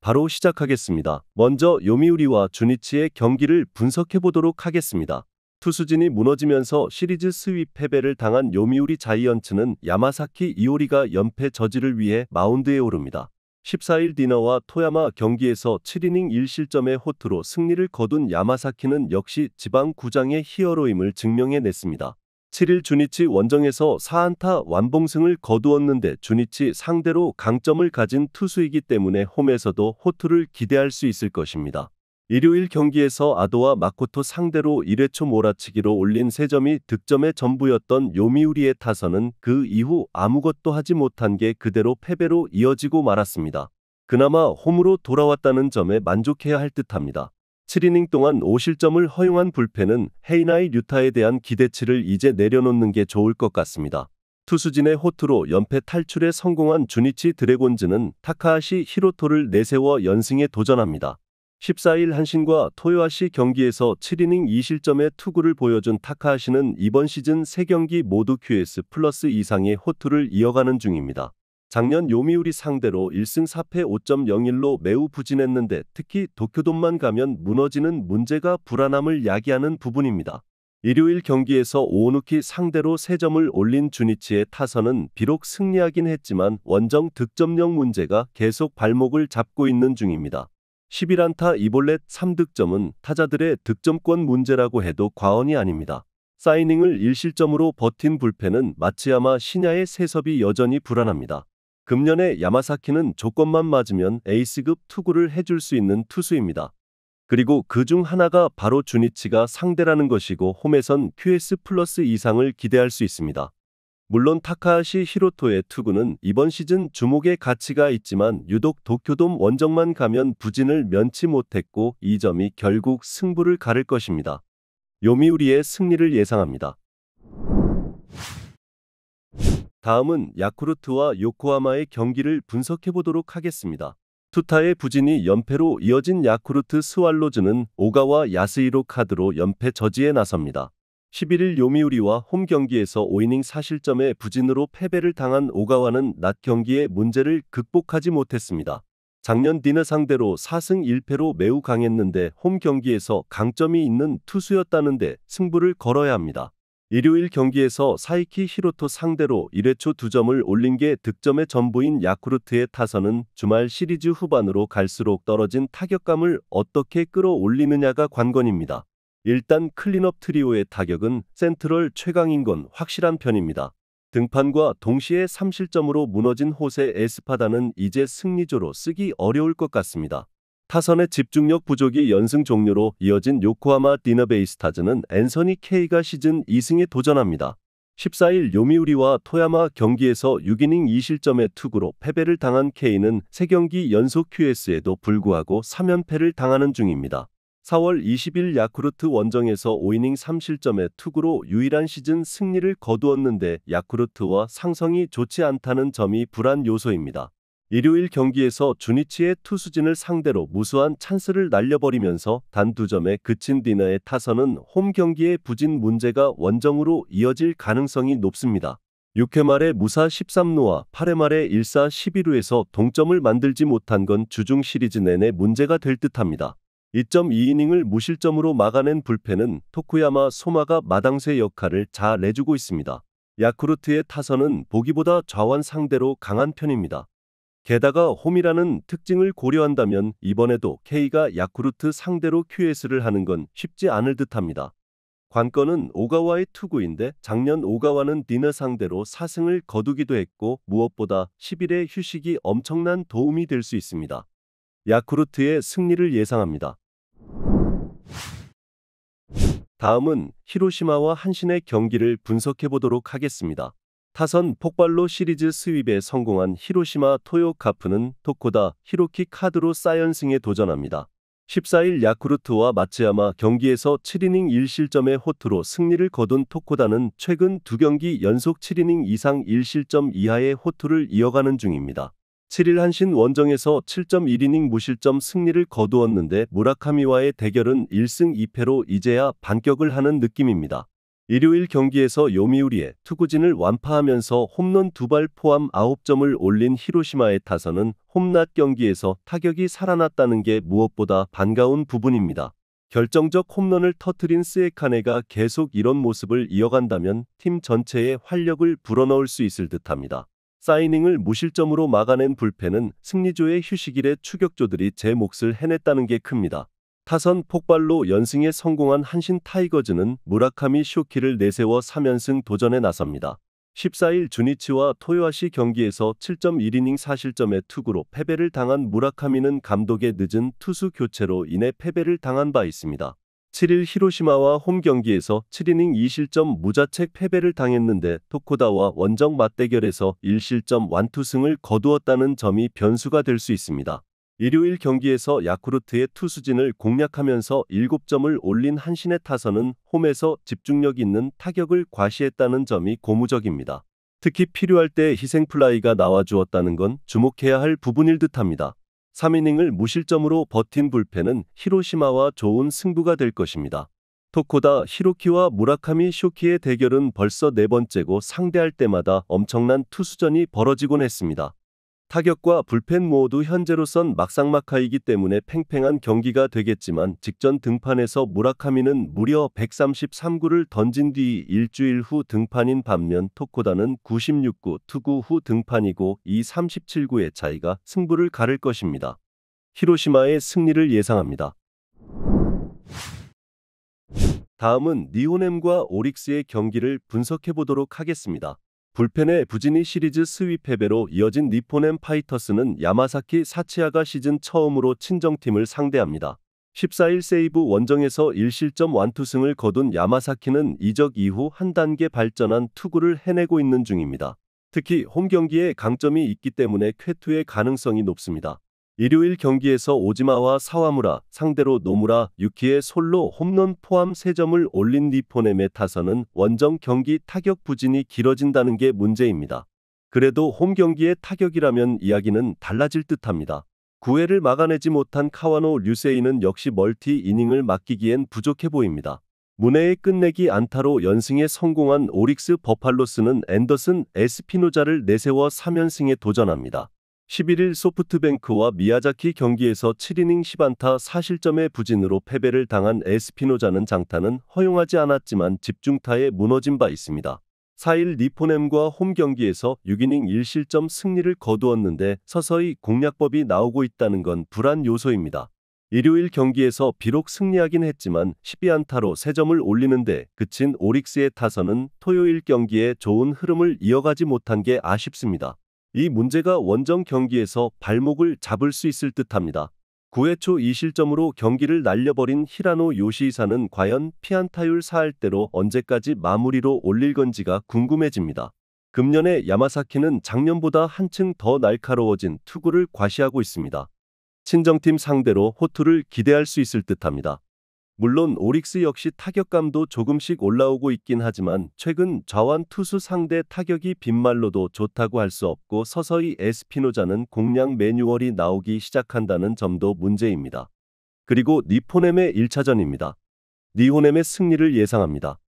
바로 시작하겠습니다. 먼저 요미우리와 주니치의 경기를 분석해보도록 하겠습니다. 투수진이 무너지면서 시리즈 스윕 패배를 당한 요미우리 자이언츠는 야마사키 이오리가 연패 저지를 위해 마운드에 오릅니다. 14일 디너와 토야마 경기에서 7이닝 1실점의 호투로 승리를 거둔 야마사키는 역시 지방 구장의 히어로임을 증명해냈습니다. 7일 주니치 원정에서 4안타 완봉승을 거두었는데 주니치 상대로 강점을 가진 투수이기 때문에 홈에서도 호투를 기대할 수 있을 것입니다. 일요일 경기에서 아도와 마코토 상대로 1회 초 몰아치기로 올린 3점이 득점의 전부였던 요미우리의 타선은 그 이후 아무것도 하지 못한 게 그대로 패배로 이어지고 말았습니다. 그나마 홈으로 돌아왔다는 점에 만족해야 할 듯합니다. 7이닝 동안 5실점을 허용한 불펜은 헤이나이 류타에 대한 기대치를 이제 내려놓는 게 좋을 것 같습니다. 투수진의 호투로 연패 탈출에 성공한 주니치 드래곤즈는 타카하시 히로토를 내세워 연승에 도전합니다. 14일 한신과 토요아시 경기에서 7이닝 2실점의 투구를 보여준 타카하시는 이번 시즌 3경기 모두 QS 플러스 이상의 호투를 이어가는 중입니다. 작년 요미우리 상대로 1승 4패 5.01로 매우 부진했는데 특히 도쿄돔만 가면 무너지는 문제가 불안함을 야기하는 부분입니다. 일요일 경기에서 오누키 상대로 3점을 올린 주니치의 타선은 비록 승리하긴 했지만 원정 득점력 문제가 계속 발목을 잡고 있는 중입니다. 11안타 2볼넷 3득점은 타자들의 득점권 문제라고 해도 과언이 아닙니다. 사이닝을 1실점으로 버틴 불펜은 마츠야마 시냐의 세섭이 여전히 불안합니다. 금년에 야마사키는 조건만 맞으면 에이스급 투구를 해줄 수 있는 투수입니다. 그리고 그 중 하나가 바로 주니치가 상대라는 것이고 홈에선 QS 플러스 이상을 기대할 수 있습니다. 물론 타카하시 히로토의 투구는 이번 시즌 주목의 가치가 있지만 유독 도쿄돔 원정만 가면 부진을 면치 못했고 이 점이 결국 승부를 가를 것입니다. 요미우리의 승리를 예상합니다. 다음은 야쿠르트와 요코하마의 경기를 분석해보도록 하겠습니다. 투타의 부진이 연패로 이어진 야쿠르트 스왈로즈는 오가와 야스히로 카드로 연패 저지에 나섭니다. 11일 요미우리와 홈 경기에서 5이닝 4실점의 부진으로 패배를 당한 오가와는 낮 경기의 문제를 극복하지 못했습니다. 작년 디너 상대로 4승 1패로 매우 강했는데 홈 경기에서 강점이 있는 투수였다는데 승부를 걸어야 합니다. 일요일 경기에서 사이키 히로토 상대로 1회 초 2점을 올린 게 득점의 전부인 야쿠르트의 타선은 주말 시리즈 후반으로 갈수록 떨어진 타격감을 어떻게 끌어올리느냐가 관건입니다. 일단 클린업 트리오의 타격은 센트럴 최강인 건 확실한 편입니다. 등판과 동시에 3실점으로 무너진 호세 에스파다는 이제 승리조로 쓰기 어려울 것 같습니다. 타선의 집중력 부족이 연승 종료로 이어진 요코하마 디너베이스타즈는 앤서니 케이가 시즌 2승에 도전합니다. 14일 요미우리와 토야마 경기에서 6이닝 2실점의 투구로 패배를 당한 케이는 3경기 연속 QS에도 불구하고 3연패를 당하는 중입니다. 4월 20일 야쿠르트 원정에서 5이닝 3실점의 투구로 유일한 시즌 승리를 거두었는데 야쿠르트와 상성이 좋지 않다는 점이 불안 요소입니다. 일요일 경기에서 주니치의 투수진을 상대로 무수한 찬스를 날려버리면서 단 2점에 그친 디너의 타선은 홈 경기의 부진 문제가 원정으로 이어질 가능성이 높습니다. 6회 말에 무사 13루와 8회 말에 1사 11루에서 동점을 만들지 못한 건 주중 시리즈 내내 문제가 될 듯합니다. 2.2이닝을 무실점으로 막아낸 불펜은 토쿠야마 소마가 마당쇠 역할을 잘 해주고 있습니다. 야쿠르트의 타선은 보기보다 좌완 상대로 강한 편입니다. 게다가 홈이라는 특징을 고려한다면 이번에도 K가 야쿠르트 상대로 QS를 하는 건 쉽지 않을 듯합니다. 관건은 오가와의 투구인데 작년 오가와는 디너 상대로 4승을 거두기도 했고 무엇보다 10일의 휴식이 엄청난 도움이 될 수 있습니다. 야쿠르트의 승리를 예상합니다. 다음은 히로시마와 한신의 경기를 분석해보도록 하겠습니다. 타선 폭발로 시리즈 스윕에 성공한 히로시마 토요카프는 토코다 히로키 카드로 4연승에 도전합니다. 14일 야쿠르트와 마츠야마 경기에서 7이닝 1실점의 호투로 승리를 거둔 토코다는 최근 2경기 연속 7이닝 이상 1실점 이하의 호투를 이어가는 중입니다. 7일 한신 원정에서 7.1이닝 무실점 승리를 거두었는데 무라카미와의 대결은 1승 2패로 이제야 반격을 하는 느낌입니다. 일요일 경기에서 요미우리의 투구진을 완파하면서 홈런 2발 포함 9점을 올린 히로시마의 타선은 홈낮 경기에서 타격이 살아났다는 게 무엇보다 반가운 부분입니다. 결정적 홈런을 터뜨린 스에카네가 계속 이런 모습을 이어간다면 팀 전체에 활력을 불어넣을 수 있을 듯합니다. 사이닝을 무실점으로 막아낸 불펜은 승리조의 휴식일에 추격조들이 제 몫을 해냈다는 게 큽니다. 타선 폭발로 연승에 성공한 한신 타이거즈는 무라카미 쇼키를 내세워 3연승 도전에 나섭니다. 14일 주니치와 토요아시 경기에서 7.1이닝 4실점의 투구로 패배를 당한 무라카미는 감독의 늦은 투수 교체로 인해 패배를 당한 바 있습니다. 7일 히로시마와 홈 경기에서 7이닝 2실점 무자책 패배를 당했는데 토코다와 원정 맞대결에서 1실점 완투승을 거두었다는 점이 변수가 될 수 있습니다. 일요일 경기에서 야쿠르트의 투수진을 공략하면서 7점을 올린 한신의 타선은 홈에서 집중력 있는 타격을 과시했다는 점이 고무적입니다. 특히 필요할 때 희생플라이가 나와주었다는 건 주목해야 할 부분일 듯합니다. 3이닝을 무실점으로 버틴 불펜은 히로시마와 좋은 승부가 될 것입니다. 토코다 히로키와 무라카미 쇼키의 대결은 벌써 4번째고 상대할 때마다 엄청난 투수전이 벌어지곤 했습니다. 타격과 불펜 모두 현재로선 막상막하이기 때문에 팽팽한 경기가 되겠지만 직전 등판에서 무라카미는 무려 133구를 던진 뒤 일주일 후 등판인 반면 토코다는 96구 투구 후 등판이고 이 37구의 차이가 승부를 가를 것입니다. 히로시마의 승리를 예상합니다. 다음은 니호넴과 오릭스의 경기를 분석해 보도록 하겠습니다. 불펜의 부진이 시리즈 스윕 패배로 이어진 니포넴 파이터스는 야마사키 사치야가 시즌 처음으로 친정팀을 상대합니다. 14일 세이브 원정에서 1실점 완투승을 거둔 야마사키는 이적 이후 한 단계 발전한 투구를 해내고 있는 중입니다. 특히 홈 경기에 강점이 있기 때문에 쾌투의 가능성이 높습니다. 일요일 경기에서 오지마와 사와무라, 상대로 노무라, 유키의 솔로 홈런 포함 3점을 올린 니포넴의 타선은 원정 경기 타격 부진이 길어진다는 게 문제입니다. 그래도 홈 경기의 타격이라면 이야기는 달라질 듯합니다. 9회를 막아내지 못한 카와노 류세이는 역시 멀티 이닝을 맡기기엔 부족해 보입니다. 문해의 끝내기 안타로 연승에 성공한 오릭스 버팔로스는 앤더슨 에스피노자를 내세워 3연승에 도전합니다. 11일 소프트뱅크와 미야자키 경기에서 7이닝 10안타 4실점의 부진으로 패배를 당한 에스피노자는 장타는 허용하지 않았지만 집중타에 무너진 바 있습니다. 4일 니포넴과 홈 경기에서 6이닝 1실점 승리를 거두었는데 서서히 공략법이 나오고 있다는 건 불안 요소입니다. 일요일 경기에서 비록 승리하긴 했지만 12안타로 3점을 올리는데 그친 오릭스의 타선은 토요일 경기에 좋은 흐름을 이어가지 못한 게 아쉽습니다. 이 문제가 원정 경기에서 발목을 잡을 수 있을 듯합니다. 9회 초 2실점으로 경기를 날려버린 히라노 요시히사는 과연 피안타율 4할대로 언제까지 마무리로 올릴 건지가 궁금해집니다. 금년의 야마사키는 작년보다 한층 더 날카로워진 투구를 과시하고 있습니다. 친정팀 상대로 호투를 기대할 수 있을 듯합니다. 물론 오릭스 역시 타격감도 조금씩 올라오고 있긴 하지만 최근 좌완 투수 상대 타격이 빈말로도 좋다고 할 수 없고 서서히 에스피노자는 공략 매뉴얼이 나오기 시작한다는 점도 문제입니다. 그리고 니포넴의 1차전입니다. 니호넴의 승리를 예상합니다.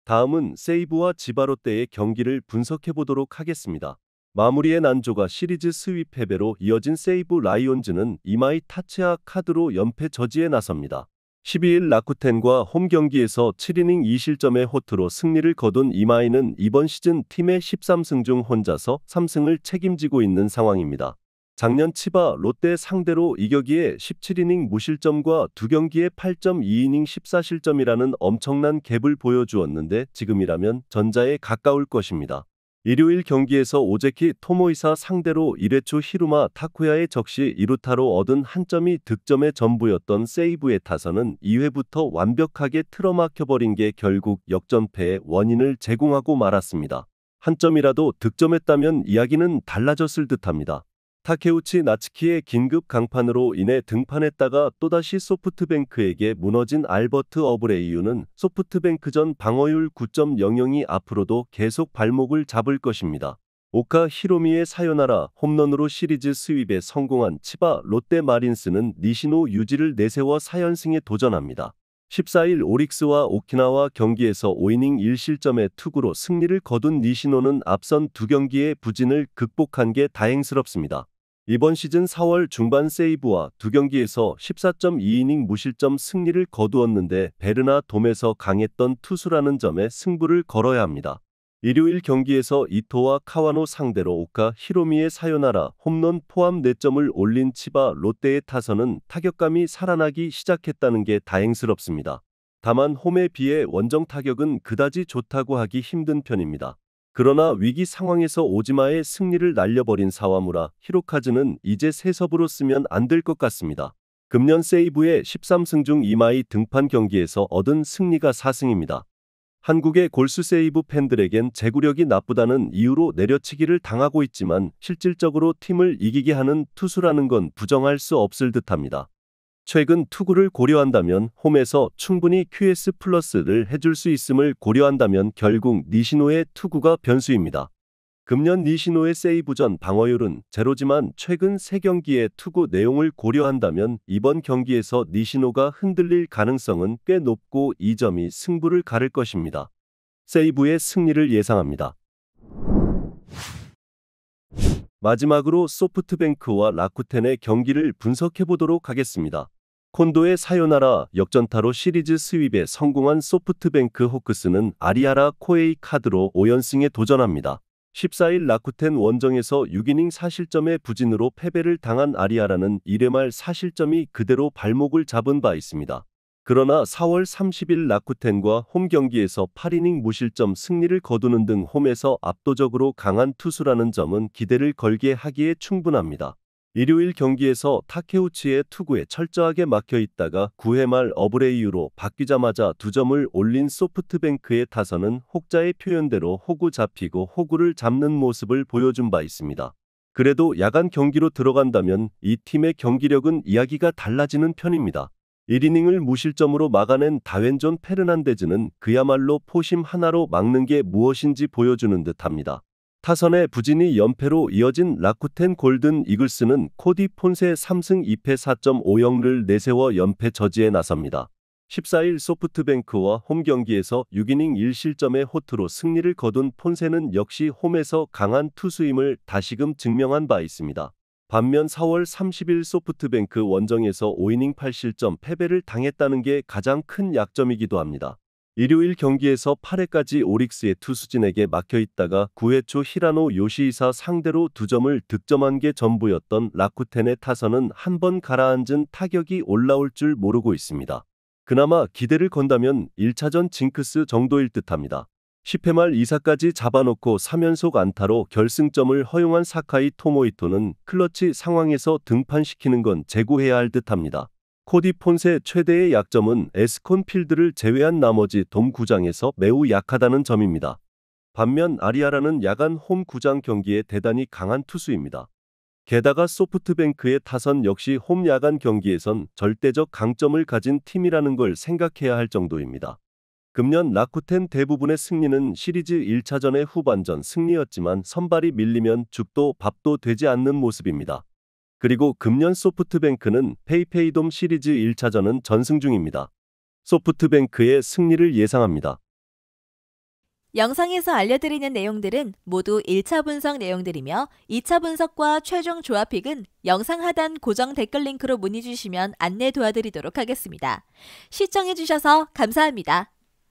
다음은 세이브와 지바롯데의 경기를 분석해 보도록 하겠습니다. 마무리의 난조가 시리즈 스윕 패배로 이어진 세이브 라이온즈는 이마이 타츠야 카드로 연패 저지에 나섭니다. 12일 라쿠텐과 홈 경기에서 7이닝 2실점의 호투로 승리를 거둔 이마이는 이번 시즌 팀의 13승 중 혼자서 3승을 책임지고 있는 상황입니다. 작년 치바 롯데 상대로 이겨기에 17이닝 무실점과 2경기에 8.2이닝 14실점이라는 엄청난 갭을 보여주었는데 지금이라면 전자에 가까울 것입니다. 일요일 경기에서 오제키 토모이사 상대로 1회 초 히루마 타쿠야의 적시 2루타로 얻은 한 점이 득점의 전부였던 세이브의 타선은 2회부터 완벽하게 틀어막혀버린 게 결국 역전패의 원인을 제공하고 말았습니다. 한 점이라도 득점했다면 이야기는 달라졌을 듯합니다. 타케우치 나츠키의 긴급 강판으로 인해 등판했다가 또다시 소프트뱅크에게 무너진 알버트 어브레이유는 소프트뱅크전 방어율 9.00이 앞으로도 계속 발목을 잡을 것입니다. 오카 히로미의 사요나라 홈런으로 시리즈 스윕에 성공한 치바 롯데 마린스는 니시노 유지를 내세워 4연승에 도전합니다. 14일 오릭스와 오키나와 경기에서 5이닝 1실점의 투구로 승리를 거둔 니시노는 앞선 두 경기의 부진을 극복한 게 다행스럽습니다. 이번 시즌 4월 중반 세이브와 두 경기에서 14.2이닝 무실점 승리를 거두었는데 베르나 돔에서 강했던 투수라는 점에 승부를 걸어야 합니다. 일요일 경기에서 이토와 카와노 상대로 오카 히로미의 사요나라 홈런 포함 4점을 올린 치바 롯데의 타선은 타격감이 살아나기 시작했다는 게 다행스럽습니다. 다만 홈에 비해 원정 타격은 그다지 좋다고 하기 힘든 편입니다. 그러나 위기 상황에서 오지마의 승리를 날려버린 사와무라 히로카즈는 이제 세섭으로 쓰면 안 될 것 같습니다. 금년 세이브의 13승 중 이마이 등판 경기에서 얻은 승리가 4승입니다. 한국의 골수 세이브 팬들에겐 제구력이 나쁘다는 이유로 내려치기를 당하고 있지만 실질적으로 팀을 이기게 하는 투수라는 건 부정할 수 없을 듯합니다. 최근 투구를 고려한다면 홈에서 충분히 QS 플러스를 해줄 수 있음을 고려한다면 결국 니시노의 투구가 변수입니다. 금년 니시노의 세이브 전 방어율은 제로지만 최근 3경기의 투구 내용을 고려한다면 이번 경기에서 니시노가 흔들릴 가능성은 꽤 높고 이 점이 승부를 가를 것입니다. 세이브의 승리를 예상합니다. 마지막으로 소프트뱅크와 라쿠텐의 경기를 분석해보도록 하겠습니다. 콘도의 사요나라 역전타로 시리즈 스윕에 성공한 소프트뱅크 호크스는 아리아라 코에이 카드로 5연승에 도전합니다. 14일 라쿠텐 원정에서 6이닝 4실점의 부진으로 패배를 당한 아리아라는 1회 말 4실점이 그대로 발목을 잡은 바 있습니다. 그러나 4월 30일 라쿠텐과 홈 경기에서 8이닝 무실점 승리를 거두는 등 홈에서 압도적으로 강한 투수라는 점은 기대를 걸게 하기에 충분합니다. 일요일 경기에서 타케우치의 투구에 철저하게 막혀 있다가 9회 말 어브레 이후로 바뀌자마자 2점을 올린 소프트뱅크의 타선은 혹자의 표현대로 호구 잡히고 호구를 잡는 모습을 보여준 바 있습니다. 그래도 야간 경기로 들어간다면 이 팀의 경기력은 이야기가 달라지는 편입니다. 1이닝을 무실점으로 막아낸 다웬존 페르난데즈는 그야말로 포심 하나로 막는 게 무엇인지 보여주는 듯합니다. 타선의 부진이 연패로 이어진 라쿠텐 골든 이글스는 코디 폰세 3승 2패 4.50를 내세워 연패 저지에 나섭니다. 14일 소프트뱅크와 홈 경기에서 6이닝 1실점의 호투로 승리를 거둔 폰세는 역시 홈에서 강한 투수임을 다시금 증명한 바 있습니다. 반면 4월 30일 소프트뱅크 원정에서 5이닝 8실점 패배를 당했다는 게 가장 큰 약점이기도 합니다. 일요일 경기에서 8회까지 오릭스의 투수진에게 막혀있다가 9회 초 히라노 요시히사 상대로 2점을 득점한 게 전부였던 라쿠텐의 타선은 한 번 가라앉은 타격이 올라올 줄 모르고 있습니다. 그나마 기대를 건다면 1차전 징크스 정도일 듯합니다. 10회 말 2사까지 잡아놓고 3연속 안타로 결승점을 허용한 사카이 토모이토는 클러치 상황에서 등판시키는 건 제고해야 할 듯합니다. 코디 폰세 최대의 약점은 에스콘 필드를 제외한 나머지 돔 구장에서 매우 약하다는 점입니다. 반면 아리아라는 야간 홈 구장 경기에 대단히 강한 투수입니다. 게다가 소프트뱅크의 타선 역시 홈 야간 경기에선 절대적 강점을 가진 팀이라는 걸 생각해야 할 정도입니다. 금년 라쿠텐 대부분의 승리는 시리즈 1차전의 후반전 승리였지만 선발이 밀리면 죽도 밥도 되지 않는 모습입니다. 그리고 금년 소프트뱅크는 페이페이돔 시리즈 1차전은 전승 중입니다. 소프트뱅크의 승리를 예상합니다. 영상에서 알려드리는 내용들은 모두 1차 분석 내용들이며 2차 분석과 최종 조합픽은 영상 하단 고정 댓글 링크로 문의 주시면 안내 도와드리도록 하겠습니다. 시청해주셔서 감사합니다.